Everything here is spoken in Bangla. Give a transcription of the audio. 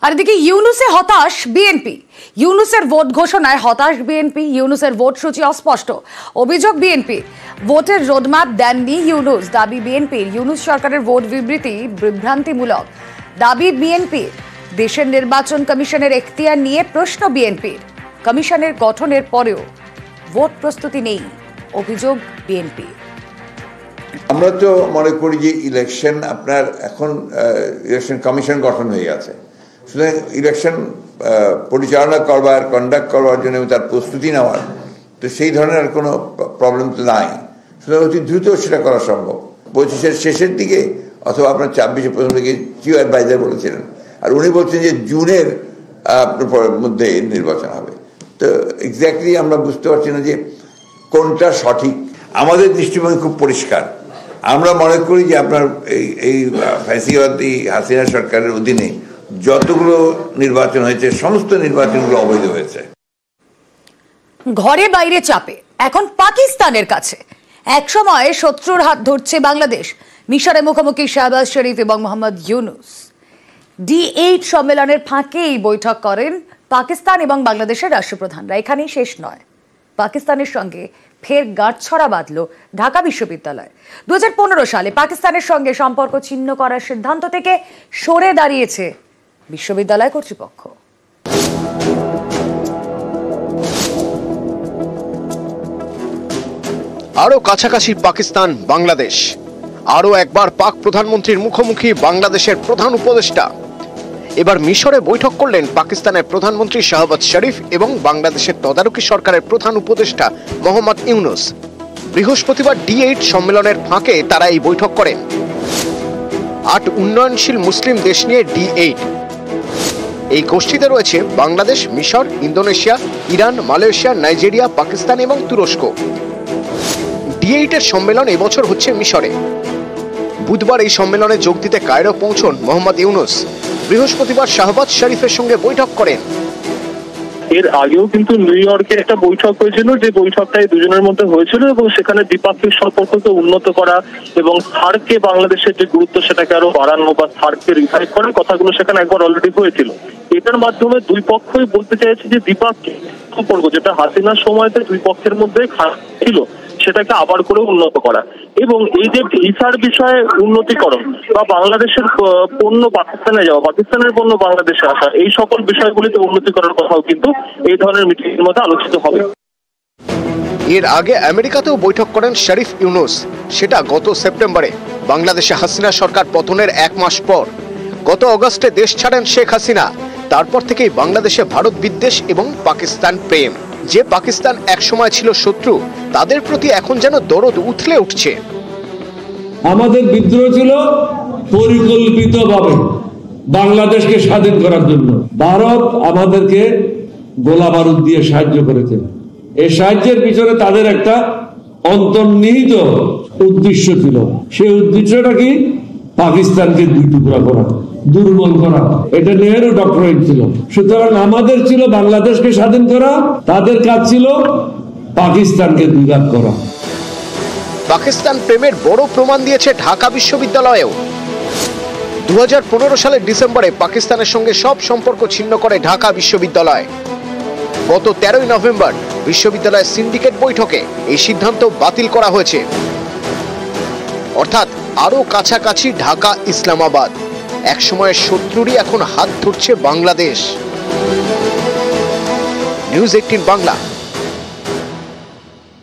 আর এদিকে ইউনূসে হতাশ বিএনপি। ইউনূসের ভোট ঘোষণায় হতাশ বিএনপি। ইউনূসের ভোট সূচি অস্পষ্ট, অভিযোগ বিএনপি। ভোটের রোডম্যাপ দেননি ইউনূস, দাবি বিএনপির। ইউনূস সরকারের ভোট বিবৃতি বিভ্রান্তিমূলক, দাবি বিএনপির। দেশের নির্বাচন কমিশনের এখতিয়ার নিয়ে প্রশ্ন বিএনপির। কমিশনের গঠনের পরেও ভোট প্রস্তুতি নেই, অভিযোগ বিএনপি। আমরা তো মনে করি যে ইলেকশন আপনার এখন ইলেকশন কমিশন গঠন হয়ে গেছে, সুতরাং ইলেকশন পরিচালনা করবার, কন্ডাক্ট করবার জন্য তার প্রস্তুতি নেওয়ার তো সেই ধরনের আর কোনো প্রবলেম তো নাই। সুতরাং অতি দ্রুত সেটা করা সম্ভব। 25-এর শেষের দিকে অথবা আপনার 26-এর প্রথম দিকে চিফ অ্যাডভাইজার বলেছিলেন, আর উনি বলছেন যে জুনের মধ্যে নির্বাচন হবে। তো এক্স্যাক্টলি আমরা বুঝতে পারছি না যে কোনটা সঠিক। আমাদের দৃষ্টিভঙ্গি খুব পরিষ্কার। আমরা মনে করি যে আপনার এই ফ্যাসিবাদী হাসিনা সরকারের অধীনে যতগুলো নির্বাচন হয়েছে সমস্ত নির্বাচনগুলো অবৈধ হয়েছে। ঘরে বাইরে চাপে এখন পাকিস্তানের কাছে। একসময় শত্রুর হাত ধরছে বাংলাদেশ। মিশরে মুখোমুখি শাহবাজ শরীফ এবং মোহাম্মদ ইউনূস। D8 সম্মেলনের ফাঁকে এই বৈঠক করেন পাকিস্তান এবং বাংলাদেশের রাষ্ট্রপ্রধানরা। এখানেই শেষ নয়, পাকিস্তানের সঙ্গে ফের গাঁটছড়া বাঁধল ঢাকা বিশ্ববিদ্যালয়। 2015 সালে পাকিস্তানের সঙ্গে সম্পর্ক ছিন্ন করার সিদ্ধান্ত থেকে সরে দাঁড়িয়েছে বিশ্ববিদ্যালয় কর্তৃপক্ষ। আরো কাছাকাছি পাকিস্তান বাংলাদেশ। আরো একবার পাক প্রধানমন্ত্রীর মুখোমুখি বাংলাদেশের প্রধান উপদেষ্টা। এবার মিশরে বৈঠক করলেন পাকিস্তানের প্রধানমন্ত্রী শাহবাজ শরীফ এবং বাংলাদেশের তদারকি সরকারের প্রধান উপদেষ্টা মোহাম্মদ ইউনূস। বৃহস্পতিবার D8 সম্মেলনের ফাঁকে তারা এই বৈঠক করেন। 8 উন্নয়নশীল মুসলিম দেশ নিয়ে D8। এই গোষ্ঠীতে রয়েছে বাংলাদেশ, মিশর, Indonesia, Iran, Malaysia, Nigeria, Pakistan এবং তুরস্ক। D8 এর সম্মেলন এবছর হচ্ছে মিশরে। বুধবার এই সম্মেলনে যোগ দিতে কায়রো পৌঁছন মোহাম্মদ ইউনূস। বৃহস্পতিবার শাহবাজ শরীফের সঙ্গে বৈঠক করেন। এর আগেও কিন্তু নিউ ইয়র্কে একটা বৈঠক হয়েছিল, যে বৈঠকটাই দুজনের মধ্যে হয়েছিল এবং সেখানে দ্বিপাক্ষিক সম্পর্ককে উন্নত করা এবং সার্ককে বাংলাদেশের যে গুরুত্ব সেটাকে আরো বাড়ানো বা সার্ককে রিভাইভ করার কথাগুলো সেখানে একবার অলরেডি হয়েছিল। এটার মাধ্যমে দুই পক্ষই বলতে চাইছে যে দ্বিপাক্ষিক সম্পর্ক যেটা হাসিনার সময়তে দুই পক্ষের মধ্যে খারাপ ছিল সেটাকে আবার করে উন্নত করা এবং এই যে ভিসার বিষয়ে উন্নতিকরণ বা বাংলাদেশের পণ্য পাকিস্তানে যাওয়া, পাকিস্তানের পণ্য বাংলাদেশে আসা, এই সকল বিষয়গুলিতে উন্নতি করার কথাও কিন্তু এই ধরনের মিটিং এর মধ্যে আলোচিত হবে। এর আগে আমেরিকাতেও বৈঠক করেন শরীফ ইউনূস, সেটা গত সেপ্টেম্বরে বাংলাদেশে হাসিনা সরকার পতনের 1 মাস পর। গত অগস্টে দেশ ছাড়েন শেখ হাসিনা। তারপর থেকেই বাংলাদেশে ভারত বিদ্বেষ এবং পাকিস্তান প্রেম। যে পাকিস্তান একসময় ছিল শত্রু, তাদের প্রতি এখন যেন দরদ উথলে উঠছে। আমাদের বিদ্রোহ ছিল পরিকল্পিতভাবে বাংলাদেশকে স্বাধীন করার জন্য। ভারত আমাদেরকে গোলা বারুদ দিয়ে সাহায্য করেছে। এই সাহায্যের পিছনে তাদের একটা অন্তর্নিহিত উদ্দেশ্য ছিল। সেই উদ্দেশ্যটা কি? পাকিস্তানকে দুই টুকরা করা, দুর্বল করা। এটা নেহেরু ডক্টরেট ছিল। সুতরাং আমাদের ছিল বাংলাদেশকে স্বাধীন করা, তাদের কাজ ছিল পাকিস্তানকে দুই ভাগ করা। পাকিস্তান প্রেমের বড় প্রমাণ দিয়েছে ঢাকা বিশ্ববিদ্যালয়েও। 2015 সালের ডিসেম্বরে পাকিস্তানের সঙ্গে সব সম্পর্ক ছিন্ন করে ঢাকা বিশ্ববিদ্যালয়। গত 13ই নভেম্বর বিশ্ববিদ্যালয়ের সিন্ডিকেট বৈঠকে এই সিদ্ধান্ত বাতিল করা হয়েছে। অর্থাৎ আরো কাছাকাছি ঢাকা ইসলামাবাদ। একসময়ের শত্রুরই এখন হাত ধরছে বাংলাদেশ। নিউজ 18 বাংলা।